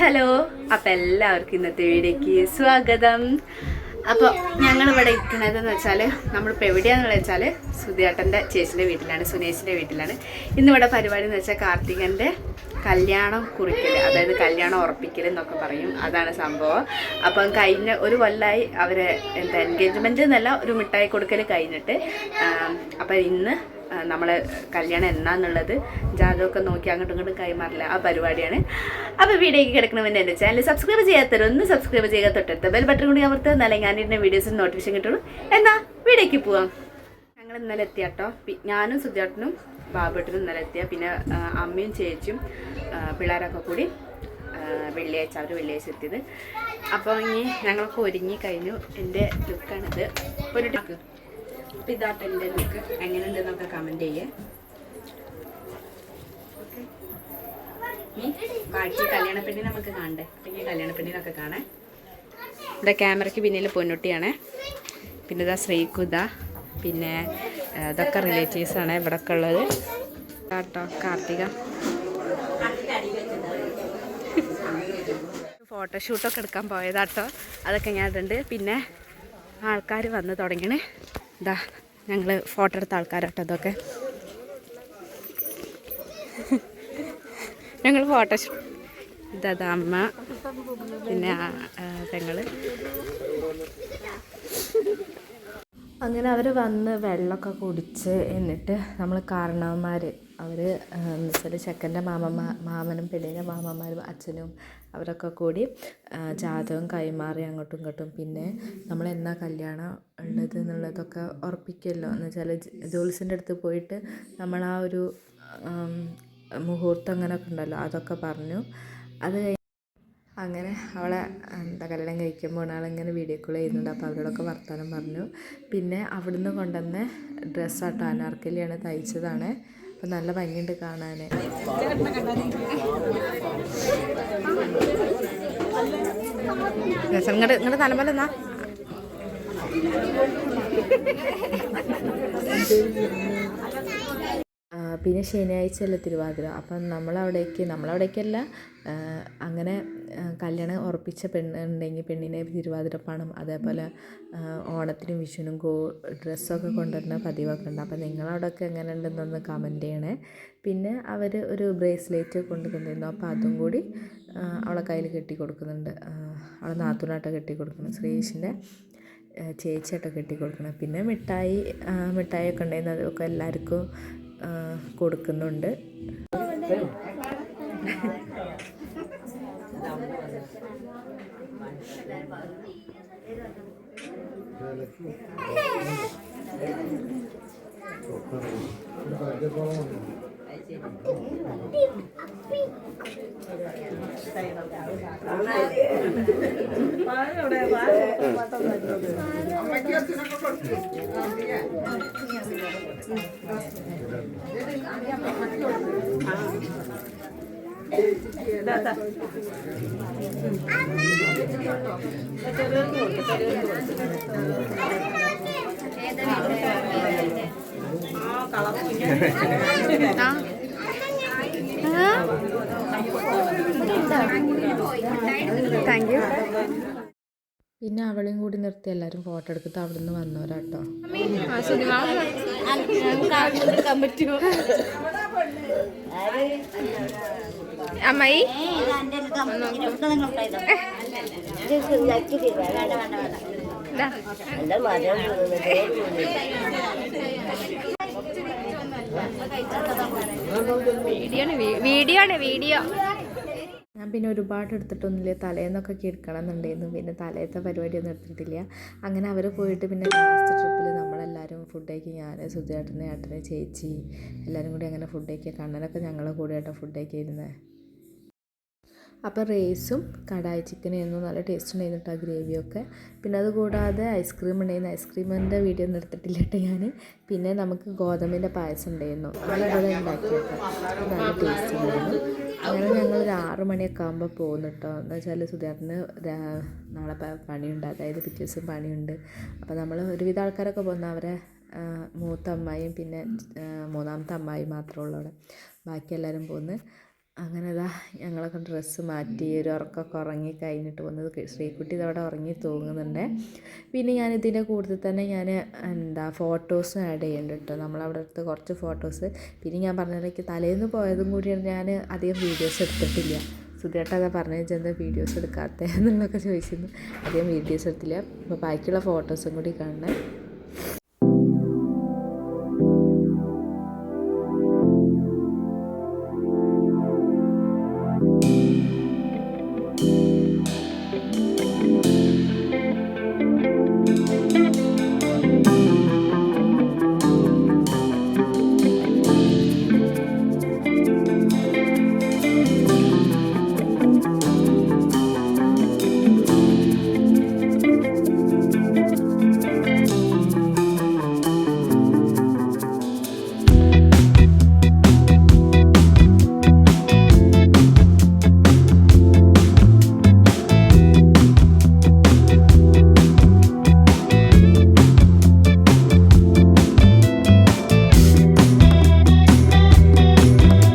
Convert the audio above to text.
Hello, അപ്പം എല്ലാവർക്കും ഇന്നത്തെ വീഡിയോയ്ക്ക് സ്വാഗതം. അപ്പോൾ ഞങ്ങളിവിടെ ഇരിക്കണതെന്ന് വെച്ചാൽ നമ്മളിപ്പോൾ എവിടെയാണെന്ന് വെച്ചാൽ സുധിയേട്ടൻ്റെ ചേച്ചിൻ്റെ വീട്ടിലാണ്, സുനേഷിൻ്റെ വീട്ടിലാണ്. ഇന്നിവിടെ പരിപാടി എന്ന് വെച്ചാൽ കാർത്തികൻ്റെ കല്യാണം കുറിക്കൽ, അതായത് കല്യാണം ഉറപ്പിക്കൽ എന്നൊക്കെ പറയും, അതാണ് സംഭവം. അപ്പം കഴിഞ്ഞ ഒരു കൊല്ലമായി അവരെ എൻഗേജ്മെൻറ്റ് എന്നല്ല, ഒരു മിഠായി കൊടുക്കൽ കഴിഞ്ഞിട്ട്. അപ്പം ഇന്ന് നമ്മളെ കല്യാണം എന്നാന്നുള്ളത് ജാതകമൊക്കെ നോക്കി അങ്ങോട്ടും ഇങ്ങോട്ടും കൈമാറില്ല, ആ പരിപാടിയാണ്. അപ്പോൾ വീഡിയോയ്ക്ക് കിടക്കണമെന്ന് എൻ്റെ ചാനൽ സബ്സ്ക്രൈബ് ചെയ്യാത്തവരൊന്ന് സബ്സ്ക്രൈബ് ചെയ്യുക, തൊട്ടടുത്ത ബെൽ ബട്ടൺ കൂടി അമർത്തുക, എന്നാലേ ഞാനിടുന്ന വീഡിയോസിന് നോട്ടിഫിക്കേഷൻ കിട്ടുള്ളൂ. എന്നാൽ വീഡിയോയ്ക്ക് പോവാം. ഞങ്ങൾ ഇന്നലെ എത്തിയാട്ടോ, ഞാനും സുധിയേട്ടനും ബാബുട്ടനും ഇന്നലെ എത്തിയ, പിന്നെ അമ്മയും ചേച്ചിയും പിള്ളേരൊക്കെ കൂടി വെള്ളിയാഴ്ച എത്തിയത്. അപ്പോൾ ഇനി ഞങ്ങളൊക്കെ ഒരുങ്ങി കഴിഞ്ഞു. എൻ്റെ ലുക്കാണിത്. ഒരു ടാക്ക് അപ്പം ഇതാട്ടോ എൻ്റെ ലുക്ക്. എങ്ങനെയുണ്ടെന്നൊക്കെ കമൻറ്റ് ചെയ്യേ. ബാക്കി കല്യാണപ്പെണ്ണിനെ നമുക്ക് കാണണ്ടേ, പിന്നെ കല്യാണപ്പെണ്ണിനൊക്കെ കാണാൻ. ഇവിടെ ക്യാമറയ്ക്ക് പിന്നിൽ പൊന്നുട്ടിയാണേ. പിന്നെ ഇതാ ശ്രീകുത, പിന്നെ ഇതൊക്കെ റിലേറ്റീവ്സാണ് ഇവിടെ ഒക്കെ ഉള്ളത് കേട്ടോ. കാർത്തിക ഫോട്ടോഷൂട്ടൊക്കെ എടുക്കാൻ പോയതാട്ടോ, അതൊക്കെ ഞാൻ ഇടുന്നുണ്ട്. പിന്നെ ആൾക്കാർ വന്ന് തുടങ്ങിയാണ്. ഇതാ ഞങ്ങൾ ഫോട്ടോ എടുത്ത ആൾക്കാരാട്ടോ ഇതൊക്കെ. ഞങ്ങൾ ഫോട്ടോഷൂട്ട് ഇതാ അമ്മ, പിന്നെ പെങ്ങൾ. അങ്ങനെ അവർ വന്ന് വെള്ളമൊക്കെ കുടിച്ച്, എന്നിട്ട് നമ്മൾ കാരണവന്മാർ അവർ എന്ന് വെച്ചാൽ ചെക്കൻ്റെ മാമനും പെണ്ണിൻ്റെ മാമന്മാരും അച്ഛനും അവരൊക്കെ കൂടി ജാതകം കൈമാറി അങ്ങോട്ടും ഇങ്ങോട്ടും. പിന്നെ നമ്മൾ എന്നാ കല്യാണം ഉള്ളത് എന്നുള്ളതൊക്കെ ഉറപ്പിക്കുമല്ലോ. എന്ന് വെച്ചാൽ ജോത്സ്യൻ്റെ അടുത്ത് പോയിട്ട് നമ്മൾ ആ ഒരു മുഹൂർത്തം അങ്ങനെയൊക്കെ ഉണ്ടല്ലോ, അതൊക്കെ പറഞ്ഞു. അത് അങ്ങനെ അവളെ കല്യാണം കഴിക്കുമ്പോൾ ആളിങ്ങനെ വീഡിയോ കോൾ ചെയ്യുന്നുണ്ട്. അപ്പോൾ അവരോടൊക്കെ വർത്തമാനം പറഞ്ഞു. പിന്നെ അവിടുന്ന് കൊണ്ടുവന്ന ഡ്രസ്സാട്ടോ, അനാർക്കലിയാണ്, തയ്ച്ചതാണ്. അപ്പം നല്ല ഭംഗിയുണ്ട് കാണാൻ. ഇങ്ങോട്ട് തലമല്ല എന്നാ പിന്നെ ശനിയാഴ്ചയല്ല തിരുവാതിര. അപ്പം നമ്മളവിടേക്കല്ല, അങ്ങനെ കല്യാണം ഉറപ്പിച്ച പെണ്ണുണ്ടെങ്കിൽ പെണ്ണിനെ തിരുവാതിര പണം, അതേപോലെ ഓണത്തിനും വിഷുവിനും ഡ്രസ്സൊക്കെ കൊണ്ടുവരുന്ന പതിവൊക്കെ ഉണ്ട്. അപ്പം നിങ്ങളവിടെയൊക്കെ എങ്ങനെ ഉണ്ടെന്നൊന്ന് കമൻറ്റ് ചെയ്യണേ. പിന്നെ അവർ ഒരു ബ്രേസ്ലെറ്റ് കൊണ്ടുവന്നിരുന്നു. അപ്പോൾ അതും കൂടി അവളെ കയ്യിൽ കെട്ടി കൊടുക്കുന്നുണ്ട്. അവളെ നാത്തൂനായിട്ട് കെട്ടി കൊടുക്കണം, ശ്രീഷിൻ്റെ ചേച്ചിയായിട്ട് കെട്ടി കൊടുക്കണം. പിന്നെ മിഠായിയൊക്കെ ഉണ്ടായിരുന്നു, അതൊക്കെ എല്ലാവർക്കും കൊടുക്കുന്നുണ്ട്. Thank you. പിന്നെ അവളെയും കൂടി നിർത്തി എല്ലാവരും ഫോട്ടോ എടുത്തിട്ട് അവിടെ നിന്ന് വന്നവരാട്ടോ. അമ്മായി വീഡിയോ ഞാൻ പിന്നെ ഒരുപാട് എടുത്തിട്ടൊന്നുമില്ല. തലേന്നൊക്കെ എടുക്കണം എന്നുണ്ടായിരുന്നു. പിന്നെ തലേത്തെ പരിപാടിയൊന്നും എടുത്തിട്ടില്ല. അങ്ങനെ അവർ പോയിട്ട് പിന്നെ ലാസ്റ്റ് ട്രിപ്പിൽ നമ്മളെല്ലാവരും ഫുഡ് കഴിക്കി, ഞാൻ സുധിയേട്ടനെ ചേച്ചി എല്ലാവരും കൂടി അങ്ങനെ ഫുഡ് കഴിക്കുക. കണ്ണനൊക്കെ ഞങ്ങളെ കൂടെ ആയിട്ട് ഫുഡ് കഴിക്കിയിരുന്നത്. അപ്പോൾ റൈസും കടായി ചിക്കനായിരുന്നു, നല്ല ടേസ്റ്റ് ഉണ്ടായിരുന്നു കേട്ടോ ഗ്രേവിയൊക്കെ. പിന്നെ അത് കൂടാതെ ഐസ്ക്രീം ഉണ്ടായിരുന്നു. ഐസ്ക്രീമിൻ്റെ വീഡിയോ ഒന്നും എടുത്തിട്ടില്ല കേട്ടോ ഞാൻ. പിന്നെ നമുക്ക് ഗോതമ്പിൻ്റെ പായസം ഉണ്ടായിരുന്നു, അതൊക്കെ ഉണ്ടാക്കിയിട്ട് നല്ല ടേസ്റ്റ് ഉണ്ടായിരുന്നു. അങ്ങനെ ഞങ്ങൾ ഒരു 6 മണിയൊക്കെ ആകുമ്പോൾ പോകുന്നു കേട്ടോ. എന്ന് വെച്ചാൽ സുധിയേട്ടന് നാളെ പണിയുണ്ട്, അതായത് പിറ്റേ ദിവസം പണിയുണ്ട്. അപ്പോൾ നമ്മൾ ഒരുവിധ ആൾക്കാരൊക്കെ പോകുന്ന അവരെ മൂത്ത അമ്മായിയും പിന്നെ മൂന്നാമത്തെ അമ്മായി മാത്രമേ ഉള്ളൂ അവിടെ. ബാക്കി എല്ലാവരും പോകുന്നു. അങ്ങനെ ഇതാ ഞങ്ങളൊക്കെ ഡ്രസ്സ് മാറ്റി ഒരു ഉറക്കമൊക്കെ ഉറങ്ങി കഴിഞ്ഞിട്ട് വന്നത് ശ്രീക്കുട്ടി ഇതവിടെ ഉറങ്ങി തൂങ്ങുന്നുണ്ട്. പിന്നെ ഞാൻ ഇതിൻ്റെ കൂടുതൽ തന്നെ ഞാൻ ഫോട്ടോസും ആഡ് ചെയ്യുന്നുണ്ട് കേട്ടോ. നമ്മളവിടെ എടുത്ത് കുറച്ച് ഫോട്ടോസ്. പിന്നെ ഞാൻ പറഞ്ഞിടയ്ക്ക് തലേന്ന് പോയതും കൂടിയാണ് ഞാൻ അധികം വീഡിയോസ് എടുത്തിട്ടില്ല. സുധിയേട്ട അതാ പറഞ്ഞത് എന്താ വീഡിയോസ് എടുക്കാത്ത എന്നുള്ളതൊക്കെ ചോദിച്ചിരുന്നു. അധികം വീഡിയോസ് എടുത്തില്ല. അപ്പോൾ ബാക്കിയുള്ള ഫോട്ടോസും കൂടി കാണണേ.